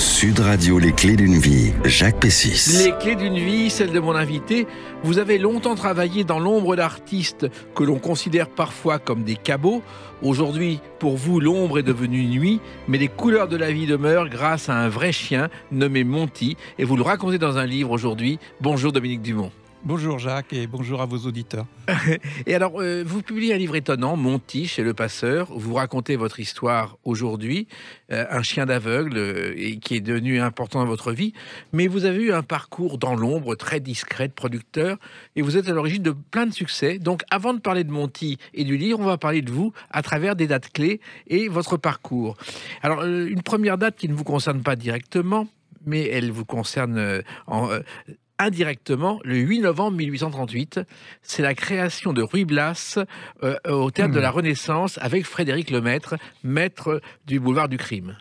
Sud Radio, les clés d'une vie, Jacques Pessis. Les clés d'une vie, celle de mon invité. Vous avez longtemps travaillé dans l'ombre d'artistes que l'on considère parfois comme des cabots. Aujourd'hui, pour vous, l'ombre est devenue nuit, mais les couleurs de la vie demeurent grâce à un vrai chien nommé Monty. Et vous le racontez dans un livre aujourd'hui. Bonjour Dominique Dumont. Bonjour Jacques et bonjour à vos auditeurs. Et alors, vous publiez un livre étonnant, Monty, chez Le Passeur, où vous racontez votre histoire aujourd'hui, un chien d'aveugle et qui est devenu important dans votre vie, mais vous avez eu un parcours dans l'ombre très discret de producteur et vous êtes à l'origine de plein de succès. Donc, avant de parler de Monty et du livre, on va parler de vous à travers des dates clés et votre parcours. Alors, une première date qui ne vous concerne pas directement, mais elle vous concerne indirectement, le 8 novembre 1838, c'est la création de Ruy Blas au Théâtre de la Renaissance avec Frédéric Lemaître, maître du boulevard du crime.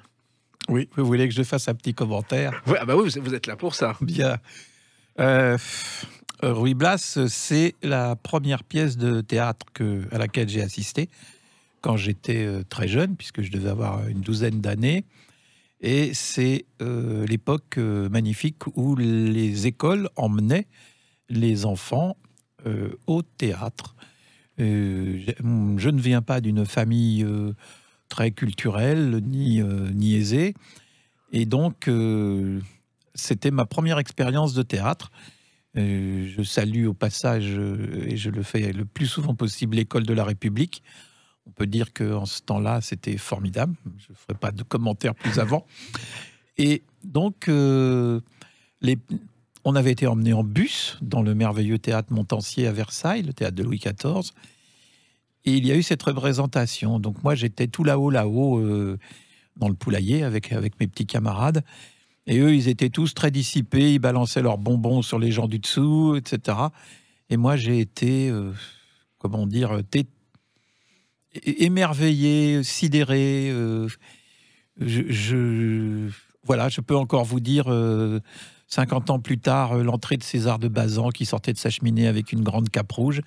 Oui, vous voulez que je fasse un petit commentaire? Ouais, bah oui, vous êtes là pour ça. Bien. Ruy Blas, c'est la première pièce de théâtre à laquelle j'ai assisté quand j'étais très jeune, puisque je devais avoir une douzaine d'années. Et c'est l'époque magnifique où les écoles emmenaient les enfants au théâtre. Je ne viens pas d'une famille très culturelle ni aisée. Et donc, c'était ma première expérience de théâtre. Je salue au passage, et je le fais le plus souvent possible, l'École de la République. On peut dire qu'en ce temps-là, c'était formidable. Je ne ferai pas de commentaires plus avant. Et donc, on avait été emmenés en bus dans le merveilleux théâtre Montansier à Versailles, le théâtre de Louis XIV. Et il y a eu cette représentation. Donc moi, j'étais tout là-haut, dans le poulailler avec mes petits camarades. Et eux, ils étaient tous très dissipés. Ils balançaient leurs bonbons sur les gens du dessous, etc. Et moi, j'ai été, émerveillé, sidéré. Voilà, je peux encore vous dire, 50 ans plus tard, l'entrée de César de Bazan qui sortait de sa cheminée avec une grande cape rouge.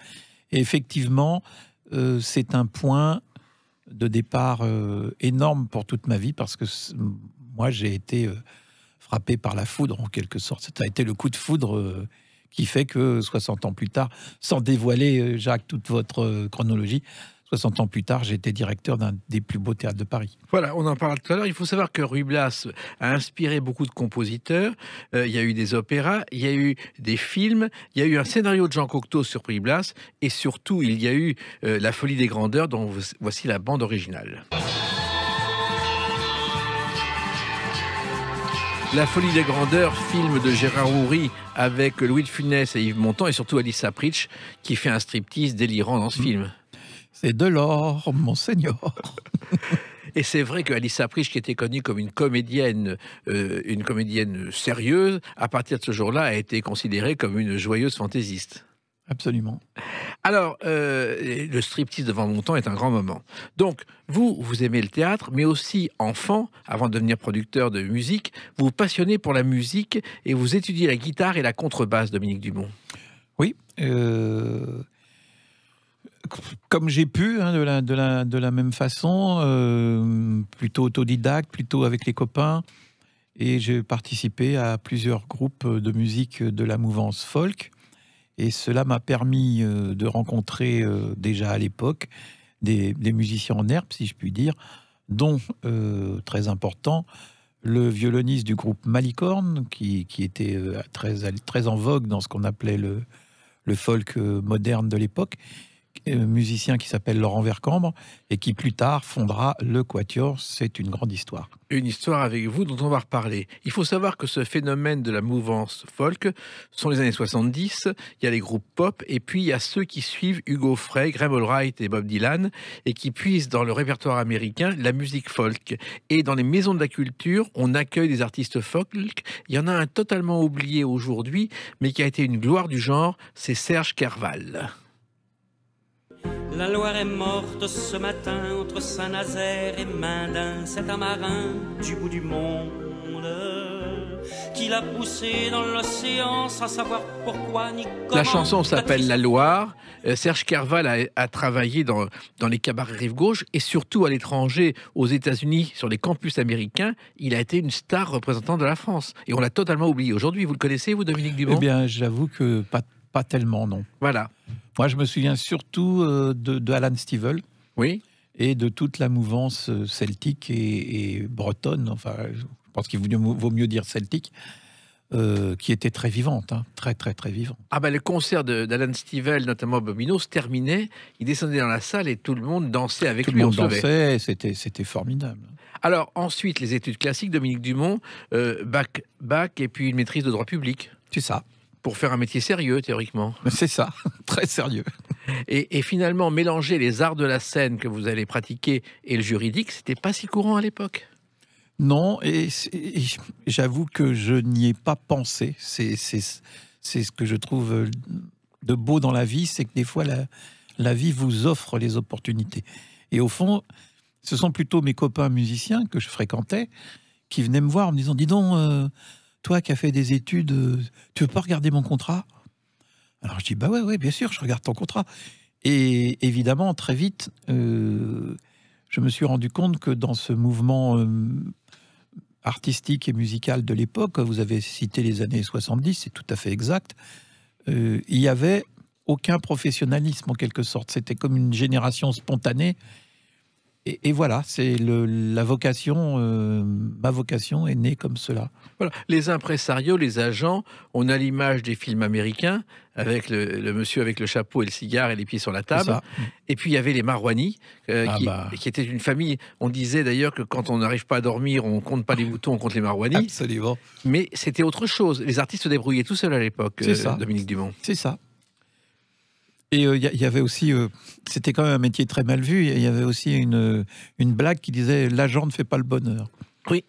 Et effectivement, c'est un point de départ énorme pour toute ma vie parce que moi, j'ai été frappé par la foudre en quelque sorte. Ça a été le coup de foudre qui fait que 60 ans plus tard, sans dévoiler, Jacques, toute votre chronologie, 60 ans plus tard, j'ai été directeur d'un des plus beaux théâtres de Paris. Voilà, on en parle tout à l'heure. Il faut savoir que Ruy Blas a inspiré beaucoup de compositeurs. Il y a eu des opéras, il y a eu des films, il y a eu un scénario de Jean Cocteau sur Ruy Blas, et surtout, il y a eu La Folie des Grandeurs, dont voici la bande originale. La Folie des Grandeurs, film de Gérard Houry avec Louis de Funès et Yves Montand, et surtout Alice Sapritch, qui fait un striptease délirant dans ce film. C'est de l'or, monseigneur. Et c'est vrai que Alice Sapritch, qui était connue comme une comédienne sérieuse, à partir de ce jour-là, a été considérée comme une joyeuse fantaisiste. Absolument. Alors, le striptease devant Montand est un grand moment. Donc, vous aimez le théâtre, mais aussi, enfant, avant de devenir producteur de musique, vous vous passionnez pour la musique et vous étudiez la guitare et la contrebasse, Dominique Dumont. Oui, comme j'ai pu, de la même façon, plutôt autodidacte, plutôt avec les copains. Et j'ai participé à plusieurs groupes de musique de la mouvance folk. Et cela m'a permis de rencontrer déjà à l'époque des musiciens en herbe, si je puis dire, dont, très important, le violoniste du groupe Malicorne, qui était très en vogue dans ce qu'on appelait le folk moderne de l'époque, musicien qui s'appelle Laurent Vercambre et qui plus tard fondera le Quatuor. C'est une grande histoire. Une histoire avec vous dont on va reparler. Il faut savoir que ce phénomène de la mouvance folk sont les années 70, il y a les groupes pop et puis il y a ceux qui suivent Hugo Frey, Graham Allwright et Bob Dylan et qui puisent dans le répertoire américain la musique folk. Et dans les maisons de la culture, on accueille des artistes folk. Il y en a un totalement oublié aujourd'hui, mais qui a été une gloire du genre, c'est Serge Kerval. La Loire est morte ce matin entre Saint-Nazaire et Mendin. C'est un marin du bout du monde qu'il a poussé dans l'océan sans savoir pourquoi ni comment. La chanson s'appelle La Loire. Serge Kerval a travaillé dans les cabarets rive gauche et surtout à l'étranger, aux États-Unis, sur les campus américains. Il a été une star représentante de la France. Et on l'a totalement oublié. Aujourd'hui, vous le connaissez, vous, Dominique Dumont ? Eh bien, j'avoue que pas tellement, non. Voilà. Moi, je me souviens surtout de Alan Stivell. Oui. Et de toute la mouvance celtique et bretonne. Enfin, je pense qu'il vaut mieux dire celtique. Qui était très vivante, hein, très vivante. Ah ben le concert d'Alan Stivell, notamment Bobino, se terminait, il descendait dans la salle et tout le monde dansait avec lui. Tout le monde dansait, c'était formidable. Alors ensuite, les études classiques, Dominique Dumont, bac et puis une maîtrise de droit public. C'est ça. Pour faire un métier sérieux, théoriquement. C'est ça, très sérieux. Et finalement, mélanger les arts de la scène que vous allez pratiquer et le juridique, c'était pas si courant à l'époque. Non, et j'avoue que je n'y ai pas pensé. C'est ce que je trouve de beau dans la vie, c'est que des fois, la vie vous offre les opportunités. Et au fond, ce sont plutôt mes copains musiciens que je fréquentais qui venaient me voir en me disant « Dis donc, toi qui as fait des études, tu veux pas regarder mon contrat ?» Alors je dis « Bah ouais, bien sûr, je regarde ton contrat. » Et évidemment, très vite, je me suis rendu compte que dans ce mouvement artistique et musical de l'époque, vous avez cité les années 70, c'est tout à fait exact, il n'y avait aucun professionnalisme en quelque sorte. C'était comme une génération spontanée. Et voilà, c'est la vocation, ma vocation est née comme cela. Voilà. Les impresarios, les agents, on a l'image des films américains avec le monsieur avec le chapeau et le cigare et les pieds sur la table. Et puis il y avait les Marouani, qui étaient une famille. On disait d'ailleurs que quand on n'arrive pas à dormir, on compte pas les boutons, on compte les Marouani. Absolument. Mais c'était autre chose. Les artistes se débrouillaient tout seuls à l'époque, Dominique Dumont. C'est ça. Et il y avait aussi, c'était quand même un métier très mal vu, il y avait aussi une blague qui disait « l'agent ne fait pas le bonheur ». Oui,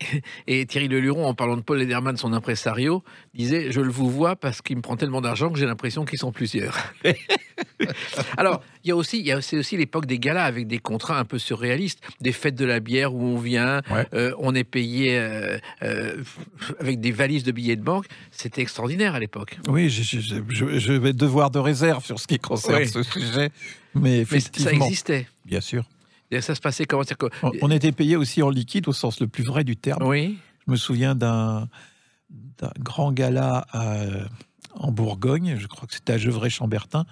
et Thierry Leluron, en parlant de Paul Lederman, son impresario, disait « je le vous vois parce qu'il me prend tellement d'argent que j'ai l'impression qu'ils sont plusieurs ». Alors, il y a aussi l'époque des galas avec des contrats un peu surréalistes, des fêtes de la bière où on vient, on est payé avec des valises de billets de banque. C'était extraordinaire à l'époque. Oui, je vais devoir de réserve sur ce qui concerne ce sujet, mais effectivement, ça existait. Bien sûr. Et ça se passait comment? On était payé aussi en liquide au sens le plus vrai du terme. Oui. Je me souviens d'un grand gala en Bourgogne, je crois que c'était à Gevrey-Chambertin.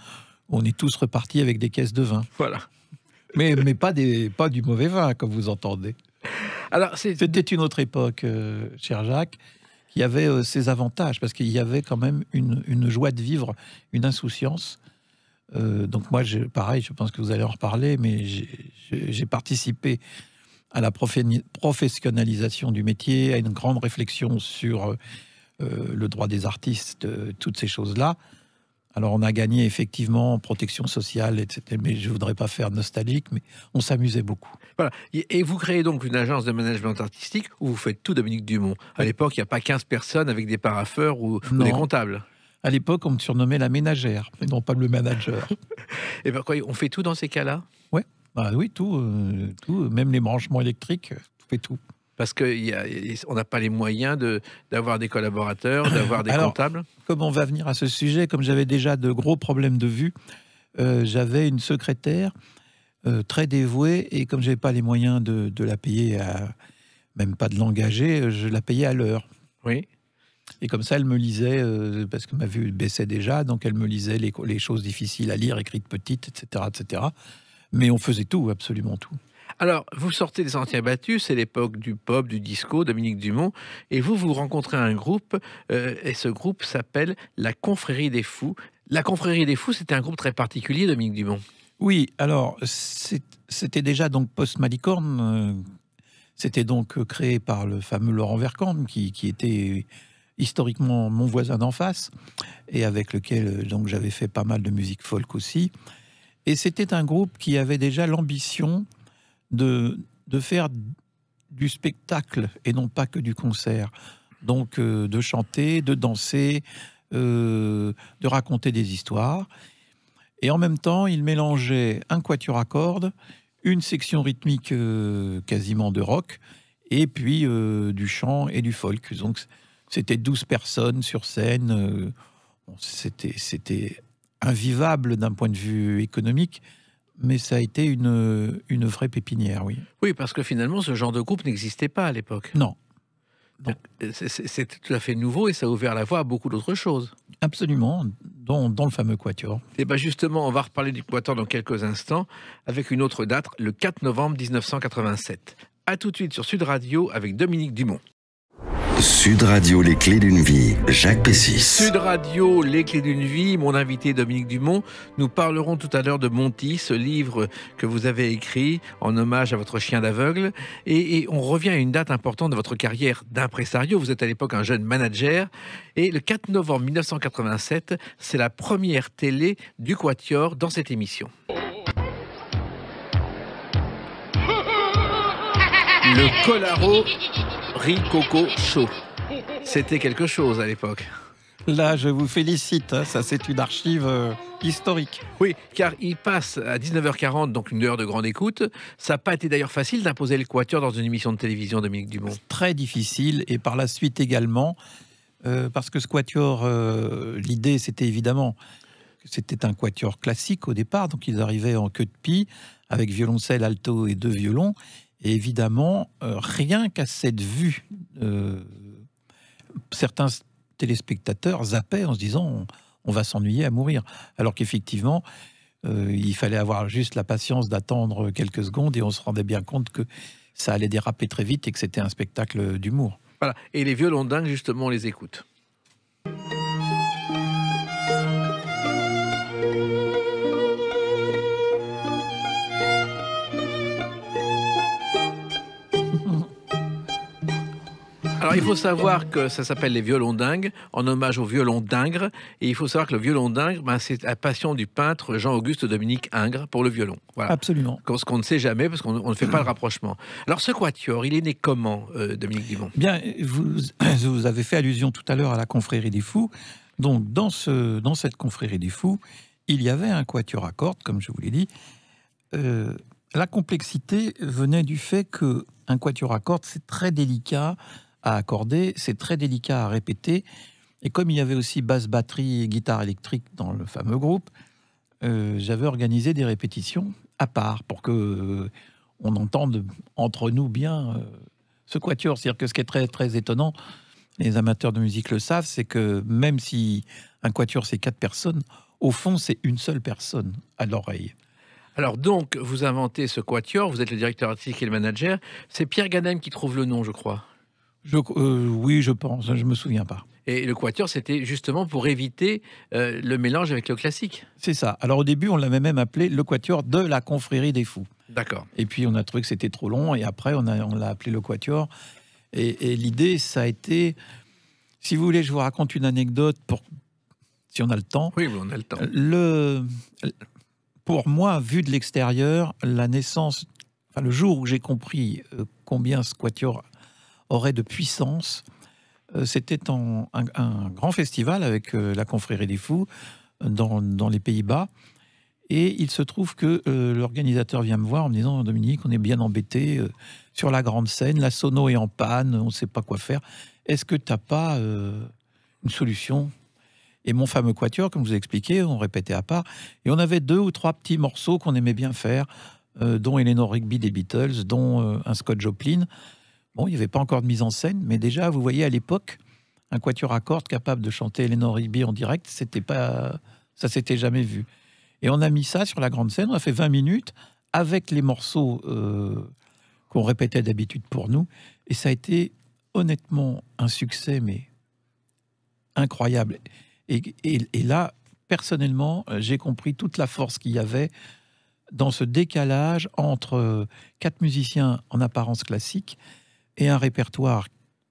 On est tous repartis avec des caisses de vin. Voilà. Mais pas du mauvais vin, comme vous entendez. Alors, c'était une autre époque, cher Jacques, qui avait ses avantages, parce qu'il y avait quand même une joie de vivre, une insouciance. Donc moi, pareil, je pense que vous allez en reparler, mais j'ai participé à la professionnalisation du métier, à une grande réflexion sur le droit des artistes, toutes ces choses-là. Alors, on a gagné effectivement en protection sociale, etc. Mais je ne voudrais pas faire nostalgique, mais on s'amusait beaucoup. Voilà. Et vous créez donc une agence de management artistique où vous faites tout, Dominique Dumont. À l'époque, il n'y a pas 15 personnes avec des parapheurs ou des comptables. À l'époque, on me surnommait la ménagère, mais non pas le manager. Et bien quoi, on fait tout dans ces cas-là? Ouais. Oui, tout, même les branchements électriques, on fait tout. Parce qu'on n'a pas les moyens d'avoir des collaborateurs, d'avoir des comptables. Comme on va venir à ce sujet, comme j'avais déjà de gros problèmes de vue, j'avais une secrétaire très dévouée, et comme je n'avais pas les moyens de la payer, même pas de l'engager, je la payais à l'heure. Oui. Et comme ça, elle me lisait, parce que ma vue baissait déjà, donc elle me lisait les choses difficiles à lire, écrites petites, etc., etc. Mais on faisait tout, absolument tout. Alors, vous sortez des Sentiers battus, c'est l'époque du pop, du disco, Dominique Dumont, et vous rencontrez un groupe, et ce groupe s'appelle la Confrérie des Fous. La Confrérie des Fous, c'était un groupe très particulier, Dominique Dumont. Oui, alors, c'était déjà donc post-Malicorne, c'était donc créé par le fameux Laurent Vercambre, qui était historiquement mon voisin d'en face, et avec lequel donc j'avais fait pas mal de musique folk aussi. Et c'était un groupe qui avait déjà l'ambition de faire du spectacle et non pas que du concert. Donc de chanter, de danser, de raconter des histoires. Et en même temps, il mélangeait un quatuor à cordes, une section rythmique quasiment de rock, et puis du chant et du folk. Donc C'était 12 personnes sur scène. C'était invivable d'un point de vue économique, mais ça a été une vraie pépinière, oui. Oui, parce que finalement, ce genre de groupe n'existait pas à l'époque. Non. C'est tout à fait nouveau et ça a ouvert la voie à beaucoup d'autres choses. Absolument, dont le fameux Quatuor. Et bien justement, on va reparler du Quatuor dans quelques instants avec une autre date, le 4 novembre 1987. A tout de suite sur Sud Radio avec Dominique Dumont. Sud Radio, les clés d'une vie, Jacques Pessis. Sud Radio, les clés d'une vie, mon invité Dominique Dumont. Nous parlerons tout à l'heure de Monty, ce livre que vous avez écrit en hommage à votre chien d'aveugle. Et on revient à une date importante de votre carrière d'impresario. Vous êtes à l'époque un jeune manager. Et le 4 novembre 1987, c'est la première télé du Quatuor dans cette émission. Le Colaro Ricoco Show. C'était quelque chose à l'époque. Là, je vous félicite, hein, ça c'est une archive historique. Oui, car il passe à 19h40, donc une heure de grande écoute. Ça n'a pas été d'ailleurs facile d'imposer le Quatuor dans une émission de télévision, Dominique Dumont. Très difficile, et par la suite également, parce que ce Quatuor, l'idée c'était évidemment que c'était un Quatuor classique au départ, donc ils arrivaient en queue de pie, avec violoncelle, alto et 2 violons. Et évidemment, rien qu'à cette vue, certains téléspectateurs zappaient en se disant on va s'ennuyer à mourir. Alors qu'effectivement, il fallait avoir juste la patience d'attendre quelques secondes et on se rendait bien compte que ça allait déraper très vite et que c'était un spectacle d'humour. Voilà. Et les violons dingues, justement, on les écoute. Alors, il faut savoir que ça s'appelle les violons dingues, en hommage au violon d'Ingres. Et il faut savoir que le violon d'Ingres, c'est la passion du peintre Jean-Auguste Dominique Ingres pour le violon. Voilà. Absolument. Ce qu'on ne sait jamais, parce qu'on ne fait pas le rapprochement. Alors, ce Quatuor, il est né comment, Dominique Dumont ? Bien, vous avez fait allusion tout à l'heure à la Confrérie des Fous. Donc, dans cette Confrérie des Fous, il y avait un Quatuor à cordes, comme je vous l'ai dit. La complexité venait du fait qu'un Quatuor à cordes, c'est très délicat à accorder, c'est très délicat à répéter. Et comme il y avait aussi basse, batterie et guitare électrique dans le fameux groupe, j'avais organisé des répétitions à part pour que on entende entre nous bien ce Quatuor. C'est-à-dire que ce qui est très, très étonnant, les amateurs de musique le savent, c'est que même si un Quatuor c'est 4 personnes, au fond c'est une seule personne à l'oreille. Alors donc, vous inventez ce Quatuor, vous êtes le directeur artistique et le manager. C'est Pierre Ganem qui trouve le nom, je crois. Oui, je pense, je ne me souviens pas. Et le Quatuor, c'était justement pour éviter le mélange avec le classique. C'est ça. Alors au début, on l'avait même appelé le Quatuor de la Confrérie des Fous. D'accord. Et puis on a trouvé que c'était trop long, et après on l'a appelé le Quatuor. Et l'idée, ça a été... Si vous voulez, je vous raconte une anecdote, si on a le temps. Oui, on a le temps. Pour moi, vu de l'extérieur, la naissance... Enfin, le jour où j'ai compris combien ce Quatuor aurait de puissance, c'était un grand festival avec la Confrérie des Fous dans les Pays-Bas. Et il se trouve que l'organisateur vient me voir en me disant « Dominique, on est bien embêté sur la grande scène, la sono est en panne, on ne sait pas quoi faire. Est-ce que tu n'as pas une solution ?» Et mon fameux Quatuor, comme je vous ai expliqué, on répétait à part. Et on avait 2 ou 3 petits morceaux qu'on aimait bien faire, dont Eleanor Rigby des Beatles, dont un Scott Joplin. Bon, il n'y avait pas encore de mise en scène, mais déjà, vous voyez, à l'époque, un Quatuor à cordes capable de chanter Eleanor Rigby en direct, ça s'était jamais vu. Et on a mis ça sur la grande scène, on a fait 20 minutes avec les morceaux qu'on répétait d'habitude pour nous, et ça a été honnêtement un succès, mais incroyable. Et là, personnellement, j'ai compris toute la force qu'il y avait dans ce décalage entre 4 musiciens en apparence classique et un répertoire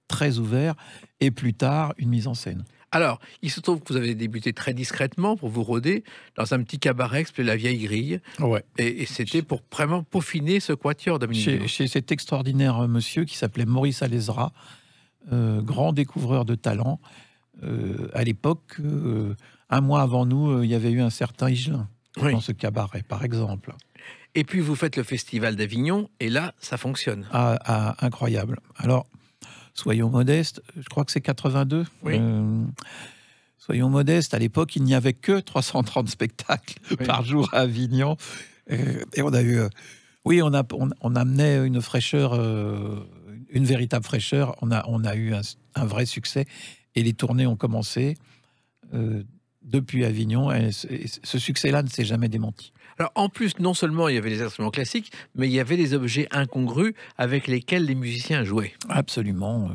très ouvert, et plus tard, une mise en scène. Alors, il se trouve que vous avez débuté très discrètement pour vous rôder dans un petit cabaret qui s'appelait La Vieille Grille. Ouais. Et c'était pour vraiment peaufiner ce Quatuor, Dominique. Chez cet extraordinaire monsieur qui s'appelait Maurice Alezra, grand découvreur de talent. À l'époque, un mois avant nous, il y avait eu un certain Higelin dans ce cabaret, par exemple. Et puis vous faites le Festival d'Avignon, et là, ça fonctionne. Incroyable. Alors, soyons modestes, je crois que c'est 82. Oui. Soyons modestes, à l'époque, il n'y avait que 330 spectacles par jour à Avignon. Et on a eu... oui, on amenait une fraîcheur, une véritable fraîcheur. On a eu un vrai succès. Et les tournées ont commencé depuis Avignon. Et ce succès-là ne s'est jamais démenti. Alors, en plus, non seulement il y avait les instruments classiques, mais il y avait des objets incongrus avec lesquels les musiciens jouaient. Absolument.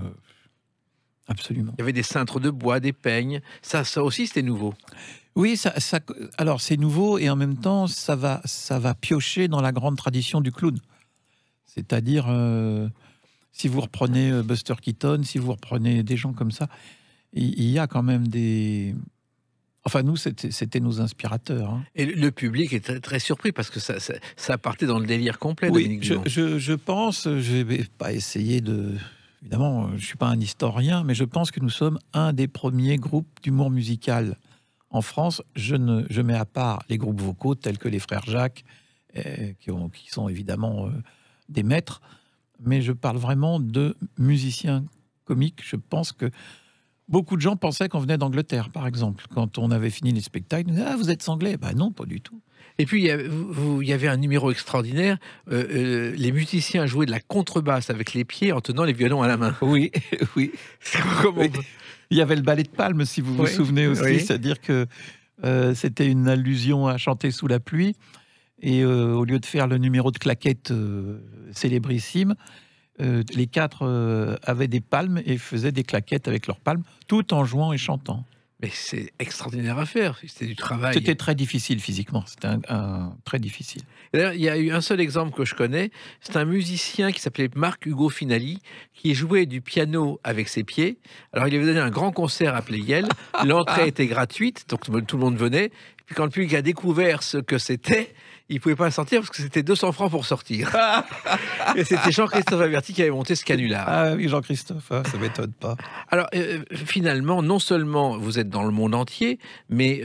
Absolument. Il y avait des cintres de bois, des peignes. Ça aussi, c'était nouveau. Oui, alors c'est nouveau et en même temps, ça va piocher dans la grande tradition du clown. C'est-à-dire, si vous reprenez Buster Keaton, si vous reprenez des gens comme ça, il y a quand même des... Enfin, nous, c'était nos inspirateurs. Hein. Et le public est très, très surpris parce que ça partait dans le délire complet, Oui, Dominique Dumont. je pense, je vais pas essayer de... Évidemment, je ne suis pas un historien, mais je pense que nous sommes un des premiers groupes d'humour musical en France. Je mets à part les groupes vocaux tels que les Frères Jacques, qui sont évidemment des maîtres, mais je parle vraiment de musiciens comiques. Je pense que beaucoup de gens pensaient qu'on venait d'Angleterre, par exemple. Quand on avait fini les spectacles, ils disaient « Ah, vous êtes anglais ?» Ben non, pas du tout. Et puis, il y avait un numéro extraordinaire. Les musiciens jouaient de la contrebasse avec les pieds en tenant les violons à la main. Oui, oui. Comment... Oui. Il y avait le ballet de Palme, si vous vous souvenez aussi. Oui. C'est-à-dire que c'était une allusion à chanter sous la pluie. Et au lieu de faire le numéro de claquette célébrissime, les quatre avaient des palmes et faisaient des claquettes avec leurs palmes, tout en jouant et chantant. Mais c'est extraordinaire à faire. C'était du travail. C'était très difficile physiquement. C'était très difficile. D'ailleurs, il y a eu un seul exemple que je connais. C'est un musicien qui s'appelait Marc-Hugo Finali, qui jouait du piano avec ses pieds. Alors, il avait donné un grand concert à Pleyel. L'entrée était gratuite, donc tout le monde venait. Puis quand le public a découvert ce que c'était, il ne pouvait pas sortir parce que c'était 200 francs pour sortir. Et c'était Jean-Christophe Averti qui avait monté ce canular. Ah oui, Jean-Christophe, ça ne m'étonne pas. Alors, finalement, non seulement vous êtes dans le monde entier, mais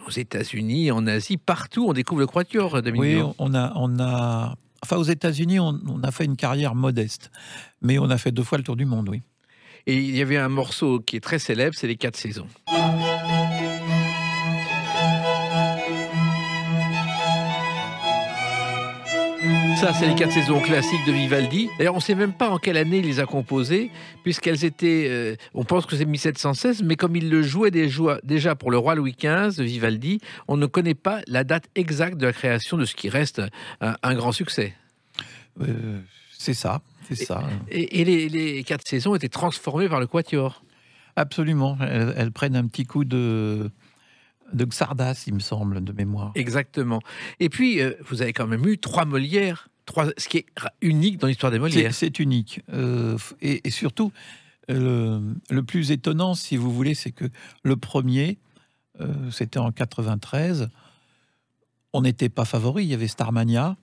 aux États-Unis, en Asie, partout, on découvre le quatuor, Dominique. Oui, Dumont. on a... Enfin, aux États-Unis, on a fait une carrière modeste. Mais on a fait 2 fois le tour du monde, oui. Et il y avait un morceau qui est très célèbre, c'est les 4 saisons. Ça, c'est les 4 saisons classiques de Vivaldi. D'ailleurs, on ne sait même pas en quelle année il les a composées, puisqu'elles étaient... on pense que c'est 1716, mais comme il le jouait déjà pour le roi Louis XV de Vivaldi, on ne connaît pas la date exacte de la création de ce qui reste un grand succès. C'est ça, c'est ça. Et les 4 saisons étaient transformées par le quatuor. Absolument. Elles prennent un petit coup de Xardas, il me semble, de mémoire. Exactement. Et puis, vous avez quand même eu 3 Molières, ce qui est unique dans l'histoire des Molières. C'est unique. Et surtout, le plus étonnant, si vous voulez, c'est que le premier, c'était en 93, on n'était pas favori, il y avait Starmania.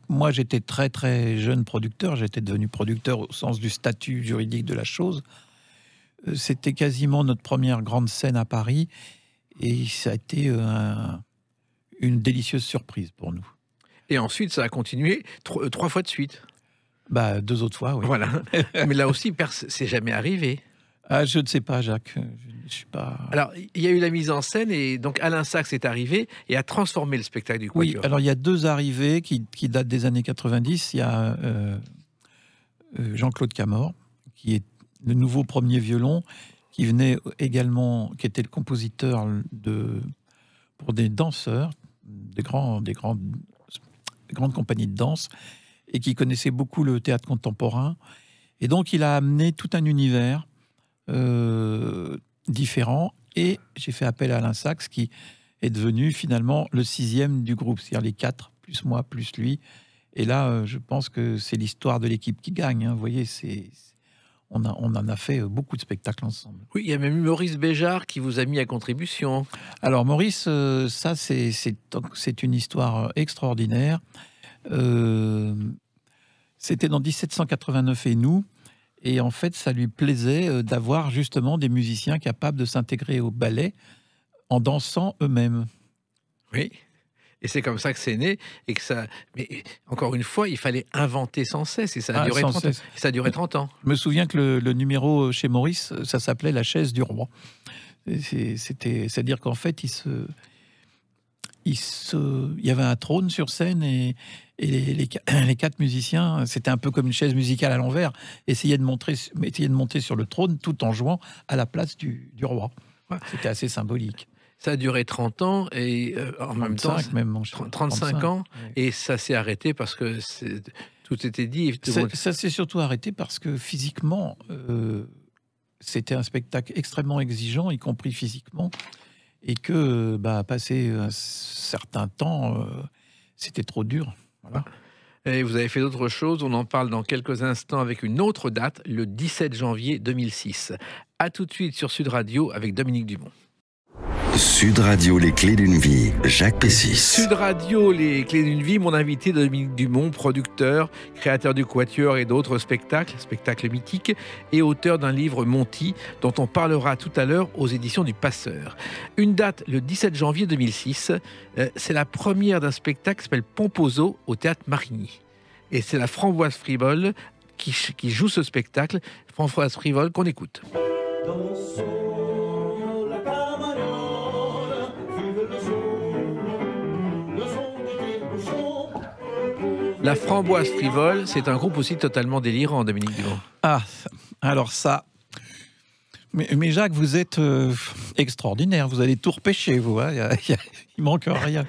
Moi, j'étais très, très jeune producteur. J'étais devenu producteur au sens du statut juridique de la chose. C'était quasiment notre première grande scène à Paris. Et ça a été une délicieuse surprise pour nous. Et ensuite, ça a continué 3 fois de suite. 2 autres fois, oui. Voilà. Mais là aussi, c'est jamais arrivé. Ah, je ne sais pas, Jacques. Je suis pas... Alors, il y a eu la mise en scène et donc Alain Sachs est arrivé et a transformé le spectacle du quatuor. Oui, alors il y a 2 arrivées qui datent des années 90. Il y a Jean-Claude Camor, qui est le nouveau premier violon, qui venait également, qui était le compositeur pour des danseurs, des grandes compagnies de danse, et qui connaissait beaucoup le théâtre contemporain. Et donc, il a amené tout un univers différent, et j'ai fait appel à Alain Sachs, qui est devenu finalement le 6e du groupe, c'est-à-dire les 4, plus moi, plus lui. Et là, je pense que c'est l'histoire de l'équipe qui gagne. Hein. Vous voyez, on en a fait beaucoup de spectacles ensemble. Oui, il y a même eu Maurice Béjart qui vous a mis à contribution. Alors, Maurice, ça, c'est une histoire extraordinaire. C'était dans 1789 et nous. Et en fait, ça lui plaisait d'avoir justement des musiciens capables de s'intégrer au ballet en dansant eux-mêmes. Oui. Et c'est comme ça que c'est né. Et que ça... Mais encore une fois, il fallait inventer sans cesse. Et ça a duré 30 ans. Ça a duré 30 ans. Je me souviens que le numéro chez Maurice, ça s'appelait La chaise du roi. C'est-à-dire qu'en fait, il y avait un trône sur scène et les 4 musiciens, c'était un peu comme une chaise musicale à l'envers, essayaient de monter sur le trône tout en jouant à la place du roi. C'était assez symbolique. Ça a duré 30 ans et en même temps... Même, 35 ans. Oui. Et ça s'est arrêté parce que tout était dit. Ça s'est surtout arrêté parce que physiquement, c'était un spectacle extrêmement exigeant, y compris physiquement. Et que, passer un certain temps, c'était trop dur. Voilà. Et vous avez fait d'autres choses. On en parle dans quelques instants avec une autre date, le 17 janvier 2006. À tout de suite sur Sud Radio avec Dominique Dumont. Sud Radio, les clés d'une vie, Jacques Pessis. Sud Radio, les clés d'une vie, mon invité Dominique Dumont, producteur, créateur du Quatuor et d'autres spectacles mythiques, et auteur d'un livre Monty, dont on parlera tout à l'heure aux éditions du Passeur. Une date, le 17 janvier 2006, c'est la première d'un spectacle qui s'appelle Pomposo au Théâtre Marigny. Et c'est la Framboise Frivole qui joue ce spectacle, Framboise Frivole, qu'on écoute. La Framboise Frivole, c'est un groupe aussi totalement délirant, Dominique Dumont. Ah, alors ça... Mais Jacques, vous êtes extraordinaire. Vous allez tout repêcher, vous. Hein, il manque rien.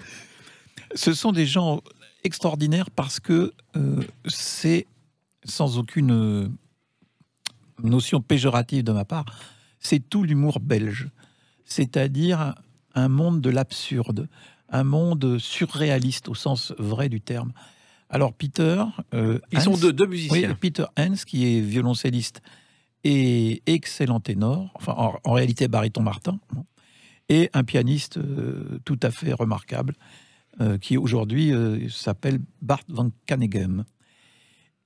Ce sont des gens extraordinaires parce que c'est, sans aucune notion péjorative de ma part, c'est tout l'humour belge. C'est-à-dire un monde de l'absurde, un monde surréaliste au sens vrai du terme. Alors Peter... Ils sont deux musiciens. Oui, Peter Hens, qui est violoncelliste et excellent ténor, enfin en réalité baryton Martin, et un pianiste tout à fait remarquable, qui aujourd'hui s'appelle Bart van Caneghem.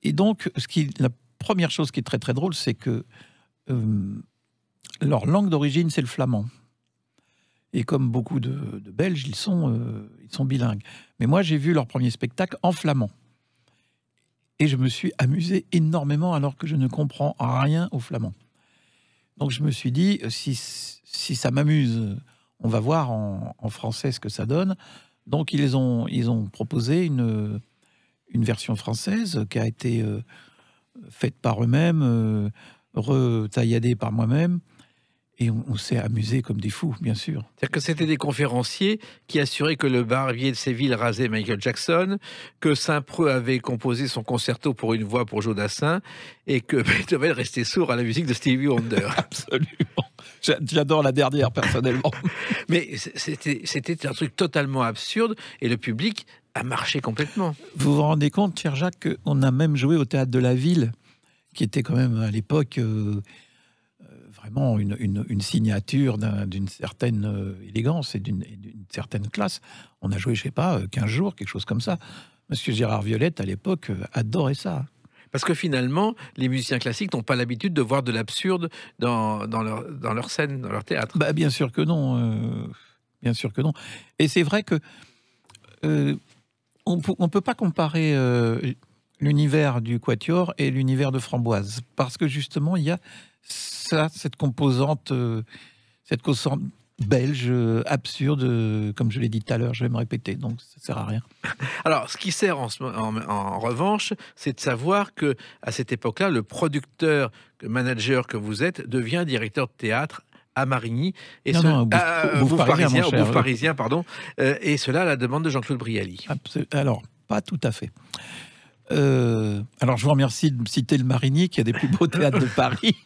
Et donc, la première chose qui est très très drôle, c'est que leur langue d'origine, c'est le flamand. Et comme beaucoup de Belges, ils sont bilingues. Mais moi, j'ai vu leur premier spectacle en flamand. Et je me suis amusé énormément alors que je ne comprends rien au flamand. Donc je me suis dit, si ça m'amuse, on va voir en français ce que ça donne. Donc ils ont proposé une version française qui a été faite par eux-mêmes, retailladée par moi-même. Et on s'est amusé comme des fous, bien sûr. C'est-à-dire que c'était des conférenciers qui assuraient que le barbier de Séville rasait Michael Jackson, que Saint-Preux avait composé son concerto pour une voix pour Joe Dassin, et que Beethoven restait sourd à la musique de Stevie Wonder. Absolument. J'adore la dernière, personnellement. Mais c'était un truc totalement absurde, et le public a marché complètement. Vous vous rendez compte, cher Jacques, qu'on a même joué au Théâtre de la Ville, qui était quand même à l'époque... vraiment une signature d'une certaine élégance et d'une certaine classe. On a joué, je sais pas, 15 jours, quelque chose comme ça. Monsieur Gérard Violette, à l'époque, adorait ça. Parce que finalement, les musiciens classiques n'ont pas l'habitude de voir de l'absurde dans leur scène, dans leur théâtre. Bah, bien sûr que non. Bien sûr que non. Et c'est vrai que on ne peut pas comparer l'univers du Quatuor et l'univers de Framboise. Parce que justement, il y a cette composante belge, absurde, comme je l'ai dit tout à l'heure, je vais me répéter, donc ça ne sert à rien. Alors, ce qui sert en revanche, c'est de savoir que à cette époque-là, le producteur, le manager que vous êtes, devient directeur de théâtre à Marigny. Et Bouffe Parisien, pardon. Et cela à la demande de Jean-Claude Brialy. Alors, pas tout à fait. Alors, je vous remercie de me citer le Marigny, qui a des plus beaux théâtres de Paris.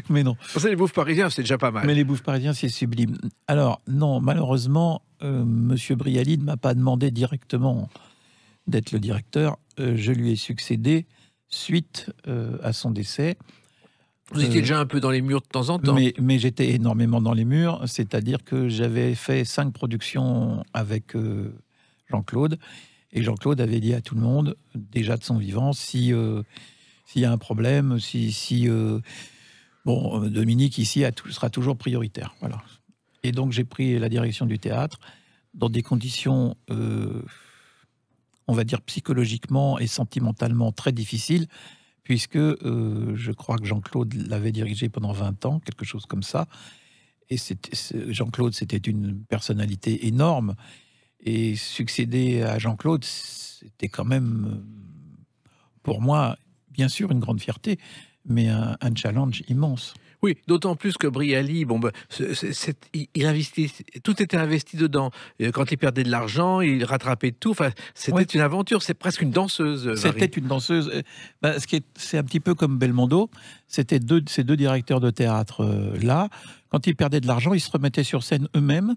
Mais non. C'est les Bouffes Parisiens, c'est déjà pas mal. Mais les Bouffes Parisiens, c'est sublime. Alors, non, malheureusement, Monsieur Brialy ne m'a pas demandé directement d'être le directeur. Je lui ai succédé suite à son décès. Vous étiez déjà un peu dans les murs de temps en temps. Mais j'étais énormément dans les murs, c'est-à-dire que j'avais fait 5 productions avec Jean-Claude. Et Jean-Claude avait dit à tout le monde, déjà de son vivant, s'il y a un problème, Dominique ici sera toujours prioritaire. Voilà. Et donc j'ai pris la direction du théâtre dans des conditions, on va dire psychologiquement et sentimentalement très difficiles, puisque je crois que Jean-Claude l'avait dirigé pendant 20 ans, quelque chose comme ça. Et Jean-Claude, c'était une personnalité énorme. Et succéder à Jean-Claude, c'était quand même, pour moi, bien sûr, une grande fierté, mais un challenge immense. Oui, d'autant plus que Brialy, il investit, tout était investi dedans. Et quand il perdait de l'argent, il rattrapait tout. Enfin, c'était une aventure. C'est presque une danseuse. C'était une danseuse. C'est un petit peu comme Belmondo. C'était ces deux directeurs de théâtre là. Quand ils perdaient de l'argent, ils se remettaient sur scène eux-mêmes.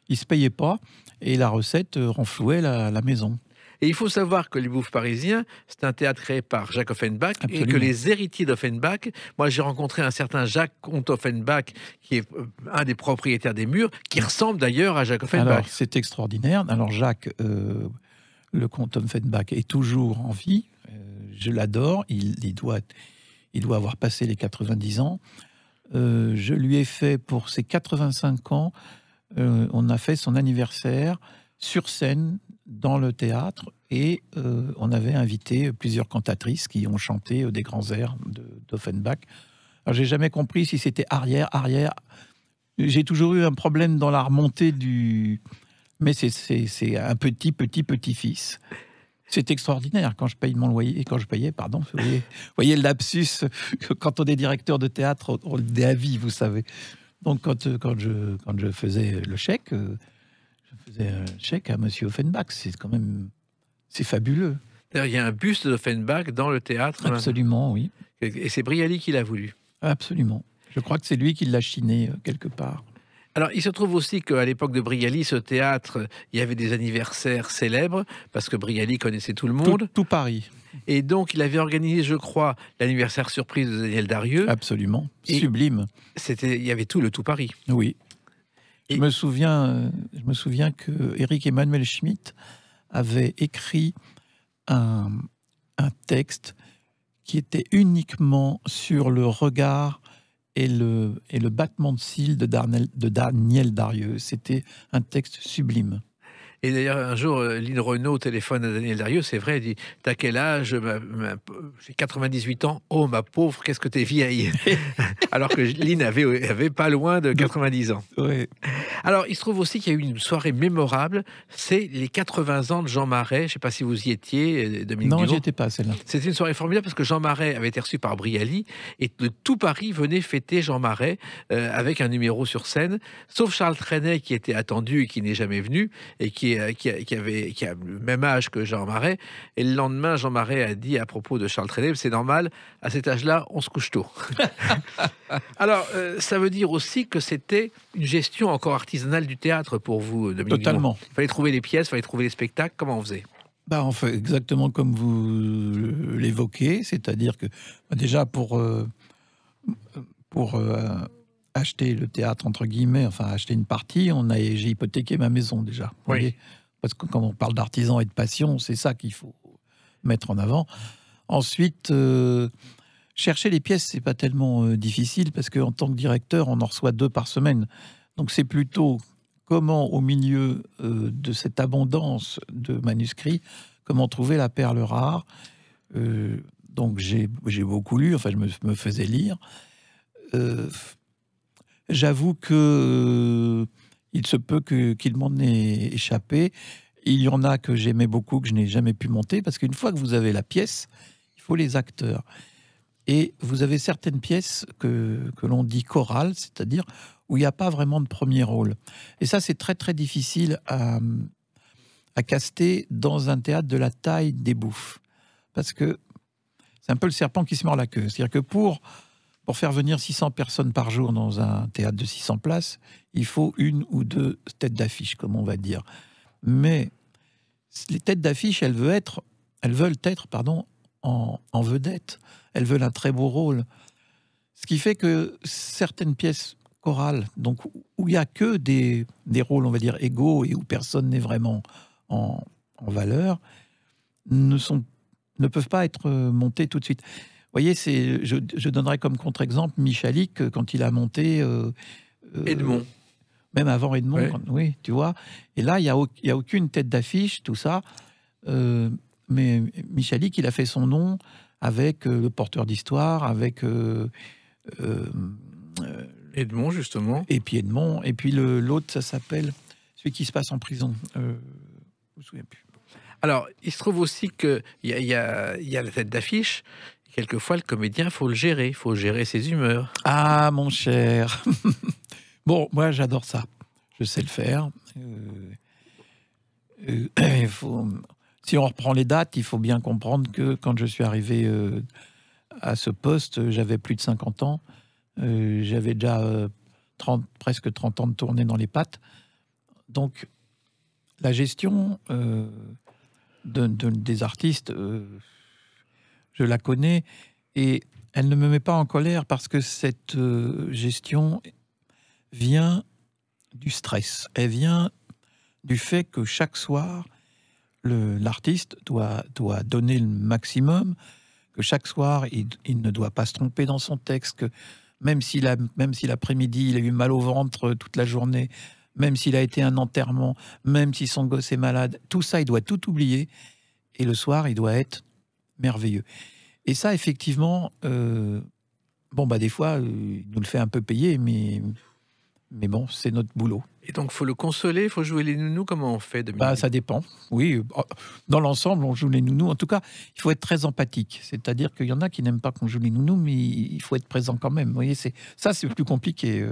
Ils se payaient pas et la recette renflouait la maison. Et il faut savoir que les Bouffes Parisiens, c'est un théâtre créé par Jacques Offenbach. Absolument. Et que les héritiers d'Offenbach, moi j'ai rencontré un certain Jacques Comte Offenbach, qui est un des propriétaires des Murs, qui ressemble d'ailleurs à Jacques Offenbach. Alors c'est extraordinaire. Alors Jacques, le Comte Offenbach est toujours en vie. Je l'adore. Il doit avoir passé les 90 ans. Je lui ai fait pour ses 85 ans, on a fait son anniversaire sur scène dans le théâtre et on avait invité plusieurs cantatrices qui ont chanté des grands airs d'Offenbach. Alors j'ai jamais compris si c'était arrière. J'ai toujours eu un problème dans la remontée mais c'est un petit-fils. C'est extraordinaire quand je paye mon loyer, quand je payais, pardon. Vous voyez le lapsus, quand on est directeur de théâtre, on est à vie, vous savez. Donc quand je faisais le chèque, je faisais un chèque à Monsieur Offenbach. C'est fabuleux. D'ailleurs, il y a un buste d'Offenbach dans le théâtre. Absolument, oui. Et c'est Brialy qui l'a voulu. Absolument. Je crois que c'est lui qui l'a chiné quelque part. Alors, il se trouve aussi qu'à l'époque de Brialy, ce théâtre, il y avait des anniversaires célèbres, parce que Brialy connaissait tout le monde. Tout Paris. Et donc, il avait organisé, je crois, l'anniversaire surprise de Daniel Darieux. Absolument. Sublime. Il y avait tout Paris. Oui. Je me souviens que Éric Emmanuel Schmitt avait écrit un texte qui était uniquement sur le regard et le battement de cils de Daniel Darieux. C'était un texte sublime. Et d'ailleurs, un jour, Lynn Renaud téléphone à Daniel Darieux, c'est vrai, elle dit « T'as quel âge ?»« J'ai 98 ans. »« Oh, ma pauvre, qu'est-ce que t'es vieille !» Alors que Lynn avait pas loin de 90 ans. Oui. Alors, il se trouve aussi qu'il y a eu une soirée mémorable, c'est les 80 ans de Jean Marais. Je ne sais pas si vous y étiez, Dominique Non, Dumont. j'y étais pas, celle-là. C'était une soirée formidable parce que Jean Marais avait été reçu par Brialy et de tout Paris venait fêter Jean Marais avec un numéro sur scène, sauf Charles Trenet qui était attendu et qui n'est jamais venu et qui a le même âge que Jean Marais. Et le lendemain, Jean Marais a dit à propos de Charles Trenet, c'est normal, à cet âge-là, on se couche tôt. Alors, ça veut dire aussi que c'était une gestion encore artisanale du théâtre pour vous, Dominique Totalement. Dumont. Il fallait trouver les pièces, il fallait trouver les spectacles. Comment on faisait ? On fait exactement comme vous l'évoquez, c'est-à-dire que déjà pour acheter le théâtre, entre guillemets, enfin acheter une partie, j'ai hypothéqué ma maison déjà. Oui. Voyez, parce que quand on parle d'artisan et de passion, c'est ça qu'il faut mettre en avant. Ensuite, chercher les pièces, c'est pas tellement difficile parce qu'en tant que directeur, on en reçoit 2 par semaine. Donc c'est plutôt comment, au milieu de cette abondance de manuscrits, comment trouver la perle rare. Donc j'ai beaucoup lu, enfin je me faisais lire. J'avoue que il se peut qu'il m'en ait échappé. Il y en a que j'aimais beaucoup, que je n'ai jamais pu monter, parce qu'une fois que vous avez la pièce, il faut les acteurs. Et vous avez certaines pièces que l'on dit chorales, c'est-à-dire où il n'y a pas vraiment de premier rôle. Et ça, c'est très très difficile à caster dans un théâtre de la taille des Bouffes. Parce que c'est un peu le serpent qui se mord la queue. C'est-à-dire que pour faire venir 600 personnes par jour dans un théâtre de 600 places, il faut 1 ou 2 têtes d'affiche, comme on va dire. Mais les têtes d'affiche, elles veulent être en vedette. Elles veulent un très beau rôle. Ce qui fait que certaines pièces chorales, donc où il n'y a que des rôles, on va dire, égaux et où personne n'est vraiment en valeur, ne peuvent pas être montées tout de suite. Vous voyez, je donnerais comme contre-exemple Michalik quand il a monté... Edmond. même avant Edmond, Ouais. oui, tu vois. Et là, il y a aucune tête d'affiche, tout ça. Mais Michalik, il a fait son nom avec le porteur d'histoire, avec Edmond, justement. et puis Edmond, et puis l'autre, ça s'appelle celui qui se passe en prison. Je me souviens plus. Alors, il se trouve aussi qu'il y a la tête d'affiche. Quelquefois, le comédien, il faut le gérer. Il faut gérer ses humeurs. Ah, mon cher. Bon, moi, j'adore ça. Je sais le faire. Il faut... Si on reprend les dates, il faut bien comprendre que quand je suis arrivé à ce poste, j'avais plus de 50 ans. J'avais déjà presque 30 ans de tournée dans les pattes. Donc, la gestion des artistes, je la connais et elle ne me met pas en colère parce que cette gestion vient du stress. Elle vient du fait que chaque soir, l'artiste doit donner le maximum, que chaque soir, il ne doit pas se tromper dans son texte, que même si l'après-midi, il a eu mal au ventre toute la journée, même s'il a été à un enterrement, même si son gosse est malade, tout ça, il doit tout oublier. Et le soir, il doit être merveilleux. Et ça, effectivement, des fois, il nous le fait un peu payer, mais bon, c'est notre boulot. Et donc, il faut le consoler, il faut jouer les nounous. Comment on fait, Dominique? Ça dépend. Oui, dans l'ensemble, on joue les nounous. En tout cas, il faut être très empathique. C'est-à-dire qu'il y en a qui n'aiment pas qu'on joue les nounous, mais il faut être présent quand même. Vous voyez, c'est plus compliqué.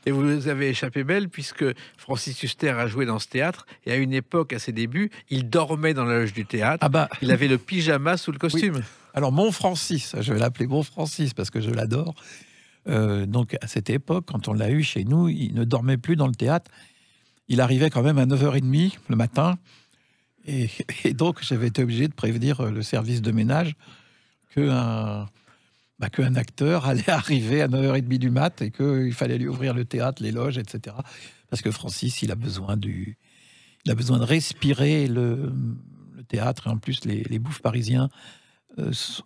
Et vous avez échappé belle, puisque Francis Huster a joué dans ce théâtre, et à une époque, à ses débuts, il dormait dans la loge du théâtre. Ah bah, il avait le pyjama sous le costume. Oui. Alors, mon Francis, je vais l'appeler mon Francis parce que je l'adore. Donc, à cette époque, quand on l'a eu chez nous, il ne dormait plus dans le théâtre. Il arrivait quand même à 9h30 le matin. Et donc, j'avais été obligé de prévenir le service de ménage qu'un acteur allait arriver à 9h30 du mat et qu'il fallait lui ouvrir le théâtre, les loges, etc. Parce que Francis, il a besoin de respirer le théâtre. Et en plus, les bouffes parisiens,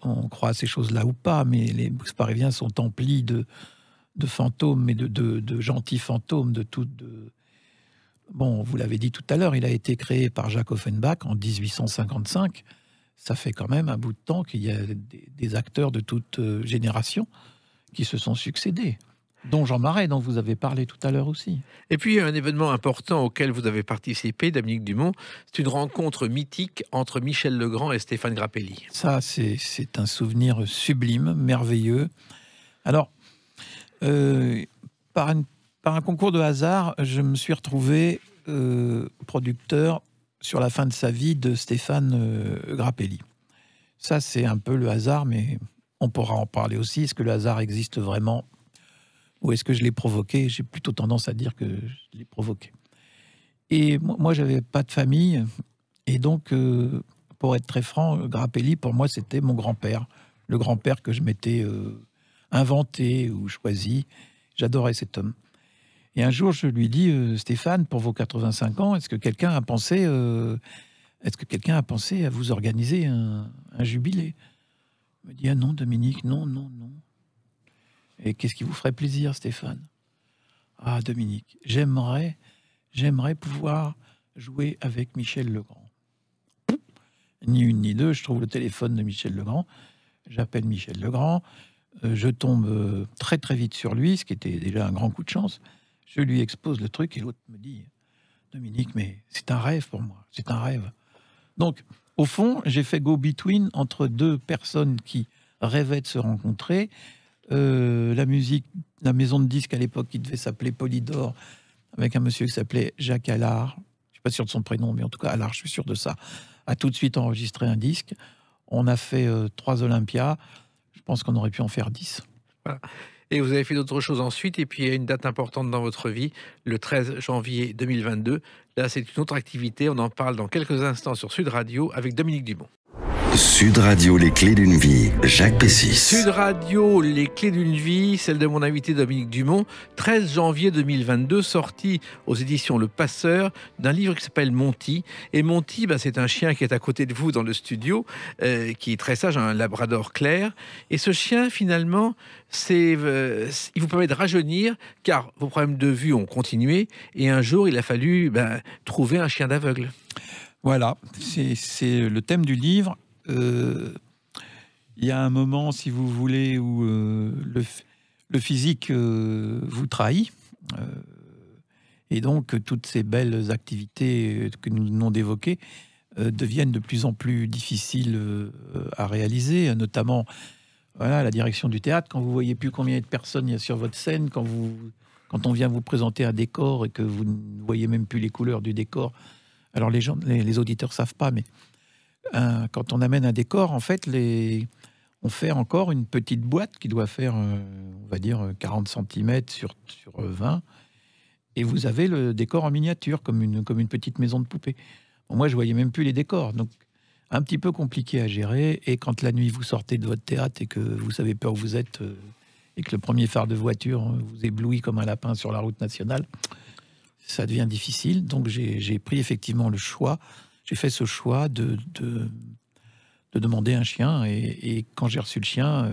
on croit à ces choses-là ou pas, mais les bouffes parisiens sont emplis de fantômes, mais de gentils fantômes, Bon, vous l'avez dit tout à l'heure, il a été créé par Jacques Offenbach en 1855. Ça fait quand même un bout de temps qu'il y a des acteurs de toute génération qui se sont succédés, dont Jean Marais, dont vous avez parlé tout à l'heure aussi. Et puis, il y a un événement important auquel vous avez participé, Dominique Dumont. C'est une rencontre mythique entre Michel Legrand et Stéphane Grappelli. Ça, c'est un souvenir sublime, merveilleux. Alors, par un concours de hasard, je me suis retrouvé producteur sur la fin de sa vie de Stéphane Grappelli. Ça, c'est un peu le hasard, mais on pourra en parler aussi. Est-ce que le hasard existe vraiment? Ou est-ce que je l'ai provoqué? J'ai plutôt tendance à dire que je l'ai provoqué. Et moi, j'avais pas de famille. Et donc, pour être très franc, Grappelli, pour moi, c'était mon grand-père. Le grand-père que je m'étais inventé ou choisi. J'adorais cet homme. Et un jour, je lui dis, Stéphane, pour vos 85 ans, est-ce que quelqu'un a pensé à vous organiser un jubilé? Il me dit, ah non, Dominique, non. Et qu'est-ce qui vous ferait plaisir, Stéphane? Ah, Dominique, j'aimerais pouvoir jouer avec Michel Legrand. Ni une ni deux, je trouve le téléphone de Michel Legrand. J'appelle Michel Legrand. Je tombe très très vite sur lui, ce qui était déjà un grand coup de chance. Je lui expose le truc et l'autre me dit, Dominique, mais c'est un rêve pour moi, c'est un rêve. Donc, au fond, j'ai fait go-between entre deux personnes qui rêvaient de se rencontrer. La musique, la maison de disques à l'époque qui devait s'appeler Polydor, avec un monsieur qui s'appelait Jacques Allard, je ne suis pas sûr de son prénom, mais en tout cas Allard, je suis sûr de ça, a tout de suite enregistré un disque. On a fait 3 Olympias, je pense qu'on aurait pu en faire 10. Voilà. Et vous avez fait d'autres choses ensuite, et puis il y a une date importante dans votre vie, le 13 janvier 2022. Là, c'est une autre activité, on en parle dans quelques instants sur Sud Radio avec Dominique Dumont. Sud Radio, les clés d'une vie, Jacques Pessis. Sud Radio, les clés d'une vie, celle de mon invité Dominique Dumont, 13 janvier 2022, sortie aux éditions Le Passeur d'un livre qui s'appelle Monty. Et Monty, c'est un chien qui est à côté de vous dans le studio, qui est très sage, un labrador clair. Et ce chien, finalement, il vous permet de rajeunir, car vos problèmes de vue ont continué. Et un jour, il a fallu trouver un chien d'aveugle. Voilà, c'est le thème du livre. Il y a un moment, si vous voulez, où le physique vous trahit. Et donc, toutes ces belles activités que nous venons d'évoquer deviennent de plus en plus difficiles à réaliser, notamment la direction du théâtre. Quand vous voyez plus combien de personnes il y a sur votre scène, quand on vient vous présenter un décor et que vous ne voyez même plus les couleurs du décor. Alors, les auditeurs savent pas, mais quand on amène un décor, en fait, on fait encore une petite boîte qui doit faire, on va dire, 40 cm sur 20. Et vous avez le décor en miniature, comme une petite maison de poupée. Bon, moi, je voyais même plus les décors. Donc, un petit peu compliqué à gérer. Et quand la nuit, vous sortez de votre théâtre et que vous savez pas où vous êtes, et que le premier phare de voiture vous éblouit comme un lapin sur la route nationale, ça devient difficile. Donc, j'ai pris effectivement le choix. J'ai fait ce choix de demander un chien. Et quand j'ai reçu le chien,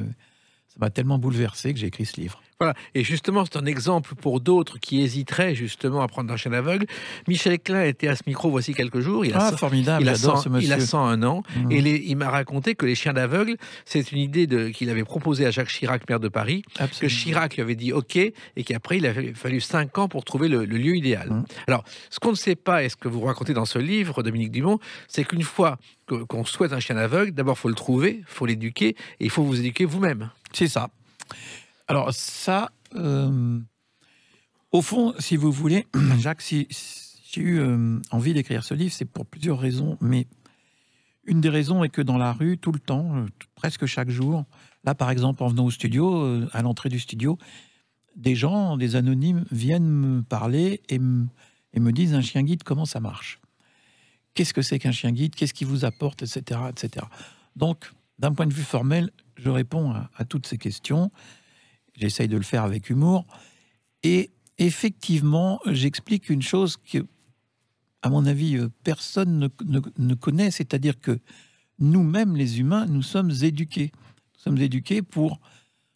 ça m'a tellement bouleversé que j'ai écrit ce livre. Voilà. Et justement, c'est un exemple pour d'autres qui hésiteraient justement à prendre un chien aveugle. Michel Klein était à ce micro voici quelques jours. Formidable, j'adore ce monsieur. Il a 101 ans. Et il m'a raconté que les chiens d'aveugle, c'est une idée qu'il avait proposée à Jacques Chirac, maire de Paris. Absolument. Que Chirac lui avait dit OK, et qu'après, il a fallu 5 ans pour trouver le lieu idéal. Alors, ce qu'on ne sait pas, et ce que vous racontez dans ce livre, Dominique Dumont, c'est qu'une fois qu'on souhaite un chien aveugle, d'abord, il faut le trouver, il faut l'éduquer, et il faut vous éduquer vous-même. C'est ça. Alors ça, au fond, si vous voulez, Jacques, si j'ai eu envie d'écrire ce livre, c'est pour plusieurs raisons. Mais une des raisons est que dans la rue, tout le temps, presque chaque jour, là par exemple, en venant au studio, à l'entrée du studio, des gens, des anonymes, viennent me parler et me disent un chien guide, comment ça marche? Qu'est-ce que c'est qu'un chien guide? Qu'est-ce qu'il vous apporte, etc., etc. Donc, d'un point de vue formel, je réponds à toutes ces questions. J'essaye de le faire avec humour. Et effectivement, j'explique une chose que, à mon avis, personne ne connaît, c'est-à-dire que nous-mêmes, les humains, nous sommes éduqués. Nous sommes éduqués pour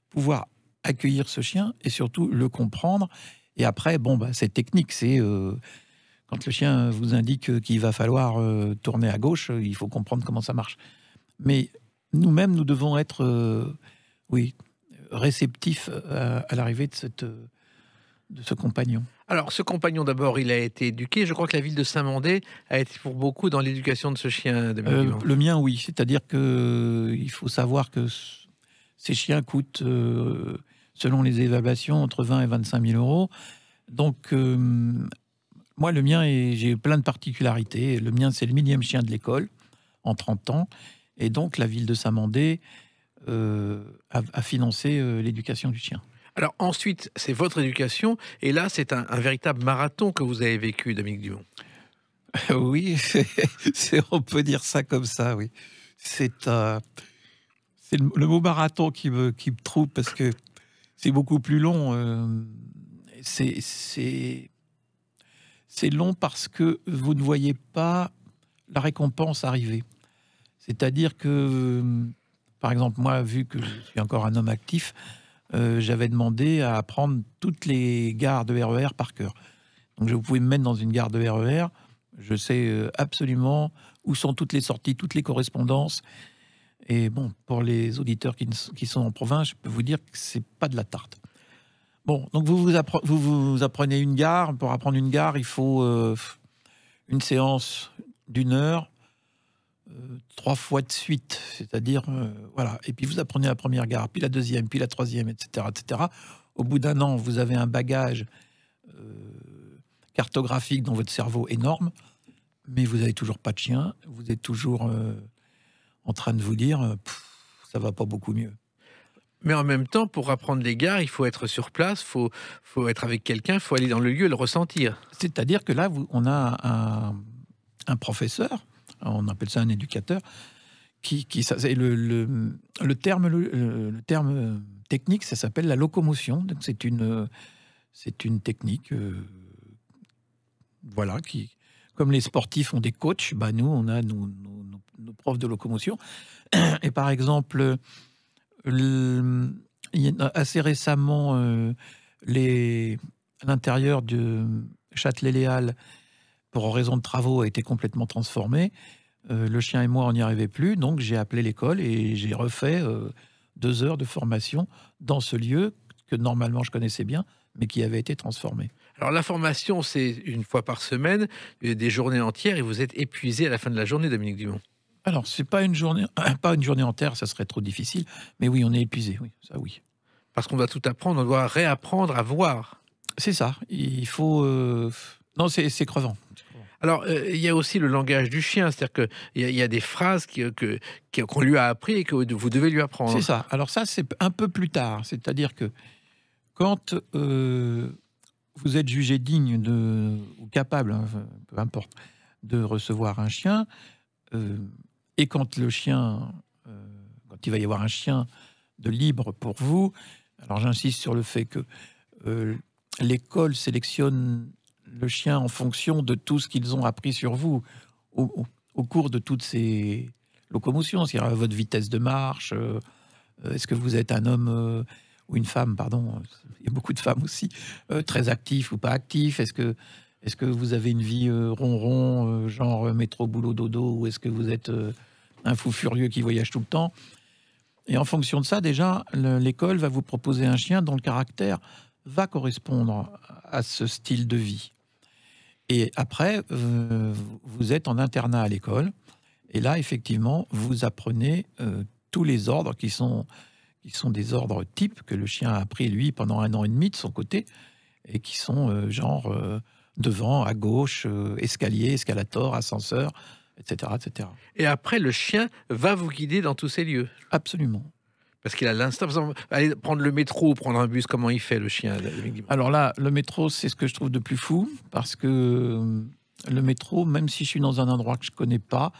pouvoir accueillir ce chien et surtout le comprendre. Et après, c'est technique. C'est quand le chien vous indique qu'il va falloir tourner à gauche, il faut comprendre comment ça marche. Mais nous-mêmes, nous devons être, réceptif à l'arrivée de ce compagnon. Alors, ce compagnon, d'abord, il a été éduqué. Je crois que la ville de Saint-Mandé a été pour beaucoup dans l'éducation de ce chien. Le mien, oui. C'est-à-dire qu'il faut savoir que ces chiens coûtent, selon les évaluations, entre 20 et 25 000 euros. Donc, moi, le mien, j'ai plein de particularités. Le mien, c'est le millième chien de l'école, en 30 ans. Et donc, la ville de Saint-Mandé à financer l'éducation du chien. Alors ensuite, c'est votre éducation, et là, c'est un véritable marathon que vous avez vécu, Dominique Dumont. Oui, on peut dire ça comme ça, oui. C'est le mot marathon qui me trouble, parce que c'est beaucoup plus long. C'est long parce que vous ne voyez pas la récompense arriver. C'est-à-dire que... Par exemple, moi, vu que je suis encore un homme actif, j'avais demandé à apprendre toutes les gares de RER par cœur. Donc, vous pouvez me mettre dans une gare de RER, je sais absolument où sont toutes les sorties, toutes les correspondances. Et bon, pour les auditeurs qui sont en province, je peux vous dire que c'est pas de la tarte. Bon, donc vous apprenez une gare. Pour apprendre une gare, il faut une séance d'1 heure. 3 fois de suite, c'est-à-dire, voilà. Et puis vous apprenez la première gare, puis la deuxième, puis la troisième, etc., etc. Au bout d'1 an, vous avez un bagage cartographique dans votre cerveau énorme, mais vous n'avez toujours pas de chien, vous êtes toujours en train de vous dire, ça va pas beaucoup mieux. Mais en même temps, pour apprendre les gares, il faut être sur place, faut être avec quelqu'un, il faut aller dans le lieu et le ressentir. C'est-à-dire que là, on a un professeur, on appelle ça un éducateur, Et le terme technique, ça s'appelle la locomotion. Donc c'est une technique, voilà, comme les sportifs ont des coachs, bah nous on a nos profs de locomotion. Et par exemple, assez récemment, l'intérieur de Châtelet-Les Halles, pour raison de travaux, a été complètement transformé. Le chien et moi, on n'y arrivait plus, donc j'ai appelé l'école et j'ai refait 2 heures de formation dans ce lieu que normalement je connaissais bien, mais qui avait été transformé. Alors la formation, c'est une fois par semaine, des journées entières, et vous êtes épuisé à la fin de la journée, Dominique Dumont. Alors, c'est pas une journée entière, ça serait trop difficile, mais oui, on est épuisé, oui, ça oui. Parce qu'on doit tout apprendre, on doit réapprendre à voir. C'est ça, il faut... Non, c'est crevant. Alors, il y a aussi le langage du chien, c'est-à-dire qu'il y a des phrases qu'on lui a appris et que vous devez lui apprendre. C'est ça. Alors ça, c'est un peu plus tard. C'est-à-dire que quand vous êtes jugé digne ou capable, hein, peu importe, de recevoir un chien, et quand le chien, quand il va y avoir un chien de libre pour vous, alors j'insiste sur le fait que l'école sélectionne le chien en fonction de tout ce qu'ils ont appris sur vous au cours de toutes ces locomotions, c'est-à-dire votre vitesse de marche, est-ce que vous êtes un homme ou une femme, pardon, il y a beaucoup de femmes aussi, très actif ou pas actif, est-ce que vous avez une vie ronron, genre métro, boulot, dodo, ou est-ce que vous êtes un fou furieux qui voyage tout le temps? Et en fonction de ça, déjà, l'école va vous proposer un chien dont le caractère va correspondre à ce style de vie. Et après, vous êtes en internat à l'école. Et là, effectivement, vous apprenez tous les ordres qui sont des ordres types que le chien a appris, lui, pendant 1 an et demi de son côté, et qui sont genre devant, à gauche, escalier, escalator, ascenseur, etc., etc. Et après, le chien va vous guider dans tous ces lieux. Absolument. Parce qu'il a l'instinct. Par exemple, aller prendre le métro ou prendre un bus, comment il fait, le chien? Alors là, le métro, c'est ce que je trouve de plus fou, parce que le métro, même si je suis dans un endroit que je connais pas,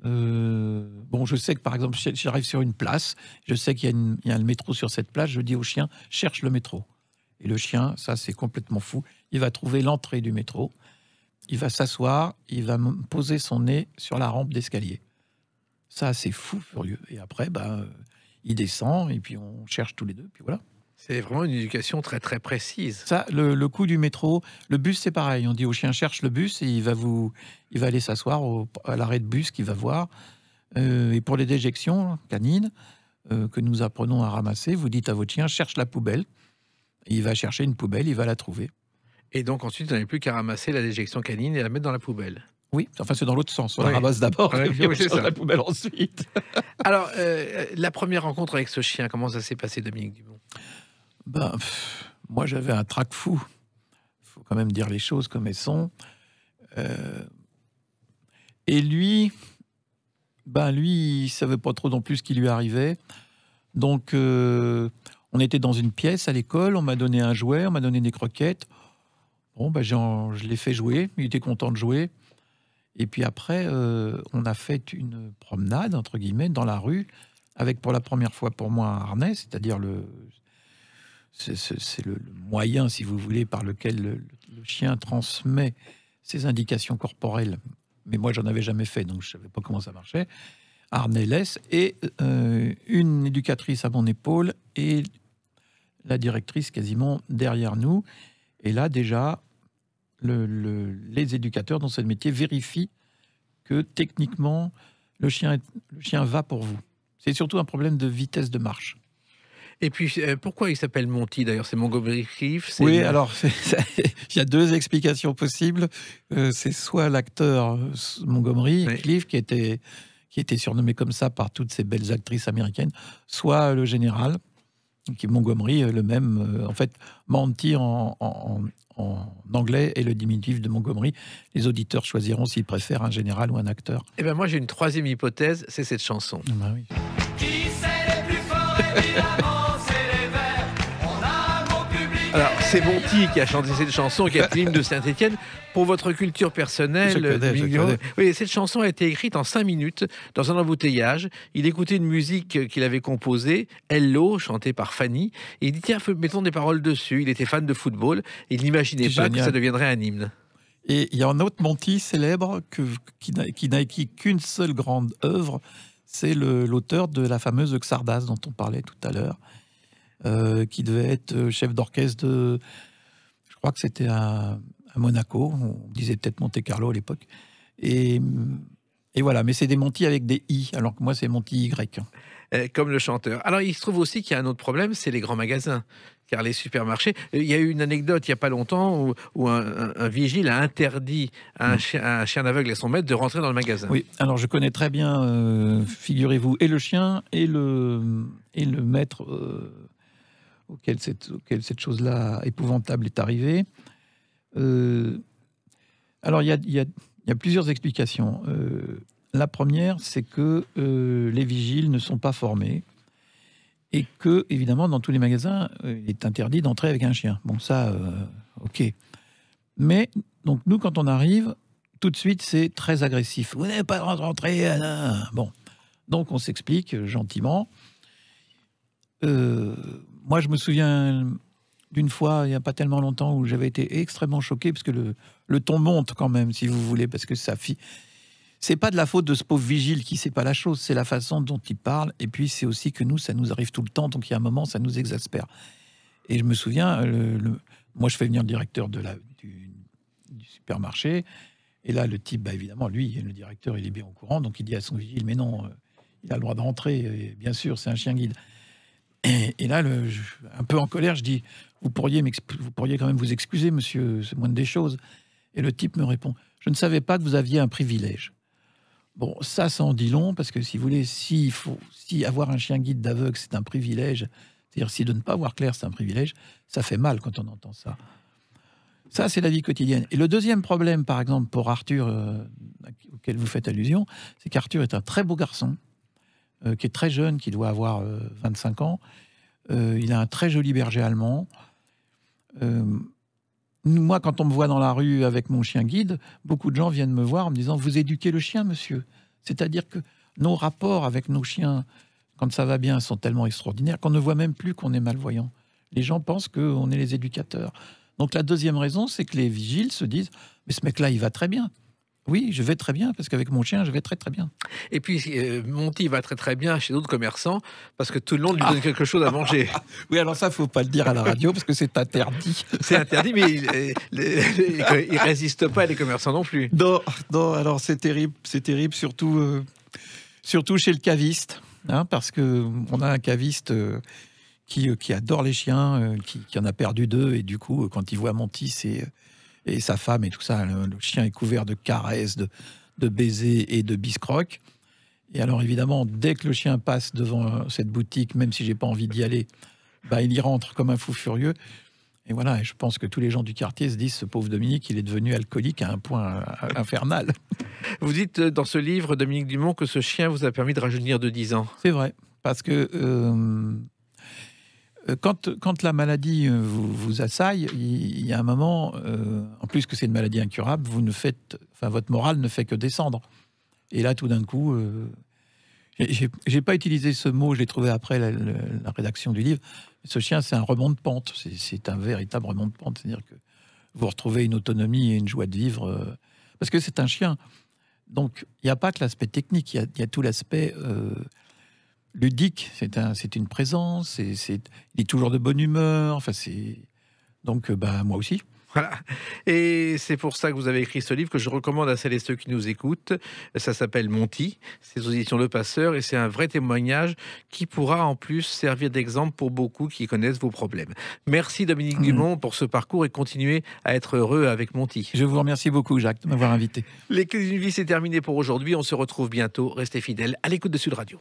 bon, je sais que par exemple, j'arrive sur une place, je sais qu'il y a le métro sur cette place, je dis au chien, cherche le métro. Et le chien, ça c'est complètement fou, il va trouver l'entrée du métro, il va s'asseoir, il va poser son nez sur la rampe d'escalier. Ça, c'est fou furieux. Et après, il descend et puis on cherche tous les deux, puis voilà. C'est vraiment une éducation très très précise. Ça, le coup du métro, le bus, c'est pareil. On dit au chien, cherche le bus et il va aller s'asseoir à l'arrêt de bus qu'il va voir. Et pour les déjections canines que nous apprenons à ramasser, vous dites à votre chien, cherche la poubelle. Et il va chercher une poubelle, il va la trouver. Et donc ensuite, vous n'avez plus qu'à ramasser la déjection canine et la mettre dans la poubelle. Oui, enfin c'est dans l'autre sens. On la ramasse d'abord et puis on cherche la poubelle ensuite. Alors, la première rencontre avec ce chien, comment ça s'est passé, Dominique Dumont? Moi j'avais un trac fou. Il faut quand même dire les choses comme elles sont. Et lui, il savait pas trop non plus ce qui lui arrivait. Donc, on était dans une pièce à l'école, on m'a donné un jouet, on m'a donné des croquettes. Bon, je l'ai fait jouer, il était content de jouer. Et puis après, on a fait une promenade, entre guillemets, dans la rue, avec pour la première fois pour moi un harnais, c'est-à-dire c'est le moyen, si vous voulez, par lequel le chien transmet ses indications corporelles. Mais moi, j'en avais jamais fait, donc je savais pas comment ça marchait. Harnais laisse et une éducatrice à mon épaule et la directrice quasiment derrière nous. Et là, déjà, les éducateurs dans ce métier vérifient que techniquement, le chien va pour vous. C'est surtout un problème de vitesse de marche. Et puis, pourquoi il s'appelle Monty, d'ailleurs? C'est Montgomery Clift? Oui, alors, il y a 2 explications possibles. C'est soit l'acteur Montgomery Clift, qui était surnommé comme ça par toutes ces belles actrices américaines, soit le général, qui est Montgomery, le même. En fait, Monty en anglais est le diminutif de Montgomery. Les auditeurs choisiront s'ils préfèrent un général ou un acteur. Eh bien, moi, j'ai une 3e hypothèse, c'est cette chanson. Oui. Qui c'est les plus forts, évidemment, c'est les verts. On a un bon public Alors, c'est Monty qui a chanté cette chanson, qui a été l'hymne de Saint-Étienne. Pour votre culture personnelle, Je connais. Oui, cette chanson a été écrite en 5 minutes dans un embouteillage. Il écoutait une musique qu'il avait composée, Hello, chantée par Fanny. Et il dit tiens, mettons des paroles dessus. Il était fan de football et il n'imaginait C'est pas que génial. ça deviendrait un hymne. Et il y a un autre Monty célèbre qui n'a écrit qu'une seule grande œuvre. C'est l'auteur de la fameuse Xardas dont on parlait tout à l'heure, qui devait être chef d'orchestre de... Je crois que c'était à Monaco. On disait peut-être Monte-Carlo à l'époque. Et voilà, mais c'est des Monty avec des I, alors que moi, c'est Monty Y. Comme le chanteur. Alors, il se trouve aussi qu'il y a un autre problème, c'est les grands magasins. Car les supermarchés... Il y a eu une anecdote il n'y a pas longtemps où un vigile a interdit à un chien aveugle et son maître de rentrer dans le magasin. Oui, alors je connais très bien, figurez-vous, et le chien et le maître auquel cette chose-là épouvantable est arrivée. Alors, il y a plusieurs explications. La première, c'est que les vigiles ne sont pas formés et que, évidemment, dans tous les magasins, il est interdit d'entrer avec un chien. Bon, ça, ok. Mais, donc, nous, quand on arrive, tout de suite, c'est très agressif. Vous n'avez pas le droit de rentrer, Alain. Bon, donc on s'explique gentiment. Moi, je me souviens d'une fois, il n'y a pas tellement longtemps, où j'avais été extrêmement choqué, parce que le ton monte quand même, si vous voulez, parce que c'est pas de la faute de ce pauvre vigile qui sait pas la chose, c'est la façon dont il parle, et puis c'est aussi que nous, ça nous arrive tout le temps, donc il y a un moment, ça nous exaspère. Et je me souviens, moi je fais venir le directeur du supermarché, et là le type, bah, évidemment, lui, le directeur, il est bien au courant, donc il dit à son vigile, mais non, il a le droit de rentrer, et bien sûr, c'est un chien guide. Et là, un peu en colère, je dis, vous pourriez quand même vous excuser, monsieur, c'est moindre des choses. Et le type me répond, je ne savais pas que vous aviez un privilège. Bon, ça en dit long, parce que si vous voulez, si avoir un chien guide d'aveugle, c'est un privilège, c'est-à-dire si de ne pas voir clair, c'est un privilège, ça fait mal quand on entend ça. Ça, c'est la vie quotidienne. Et le deuxième problème, par exemple, pour Arthur, auquel vous faites allusion, c'est qu'Arthur est un très beau garçon, qui est très jeune, qui doit avoir 25 ans. Il a un très joli berger allemand. Moi, quand on me voit dans la rue avec mon chien guide, beaucoup de gens viennent me voir en me disant « Vous éduquez le chien, monsieur ?» C'est-à-dire que nos rapports avec nos chiens, quand ça va bien, sont tellement extraordinaires qu'on ne voit même plus qu'on est malvoyant. Les gens pensent qu'on est les éducateurs. Donc la deuxième raison, c'est que les vigiles se disent « Mais ce mec-là, il va très bien. » Oui, je vais très bien, parce qu'avec mon chien, je vais très très bien. Et puis, Monty va très très bien chez d'autres commerçants, parce que tout le monde lui donne quelque chose à manger. Oui, alors ça, faut pas le dire à la radio, parce que c'est interdit. C'est interdit, mais il résiste pas, les commerçants non plus. Non, alors c'est terrible, surtout chez le caviste, hein, parce que on a un caviste qui adore les chiens, qui en a perdu 2, et du coup, quand il voit Monty, et sa femme et tout ça, le chien est couvert de caresses, de baisers et de biscrocs. Et alors évidemment, dès que le chien passe devant cette boutique, même si j'ai pas envie d'y aller, bah, il y rentre comme un fou furieux. Et voilà, et je pense que tous les gens du quartier se disent, ce pauvre Dominique, il est devenu alcoolique à un point infernal. Vous dites dans ce livre, Dominique Dumont, que ce chien vous a permis de rajeunir de 10 ans. C'est vrai, parce que quand la maladie vous assaille, il y a un moment, en plus que c'est une maladie incurable, votre morale ne fait que descendre. Et là, tout d'un coup, j'ai pas utilisé ce mot, je l'ai trouvé après la rédaction du livre. Ce chien, c'est un remont de pente, c'est un véritable remont de pente. C'est-à-dire que vous retrouvez une autonomie et une joie de vivre, parce que c'est un chien. Donc, il n'y a pas que l'aspect technique, il y a tout l'aspect ludique. C'est une présence, il est toujours de bonne humeur. Enfin, donc, moi aussi. Voilà. Et c'est pour ça que vous avez écrit ce livre que je recommande à celles et ceux qui nous écoutent. Ça s'appelle Monty, c'est aux éditions Le Passeur, et c'est un vrai témoignage qui pourra en plus servir d'exemple pour beaucoup qui connaissent vos problèmes. Merci Dominique Dumont pour ce parcours et continuez à être heureux avec Monty. Je vous remercie beaucoup, Jacques, de m'avoir invité. Les Clés d'une vie, c'est terminé pour aujourd'hui. On se retrouve bientôt. Restez fidèles à l'écoute de Sud Radio.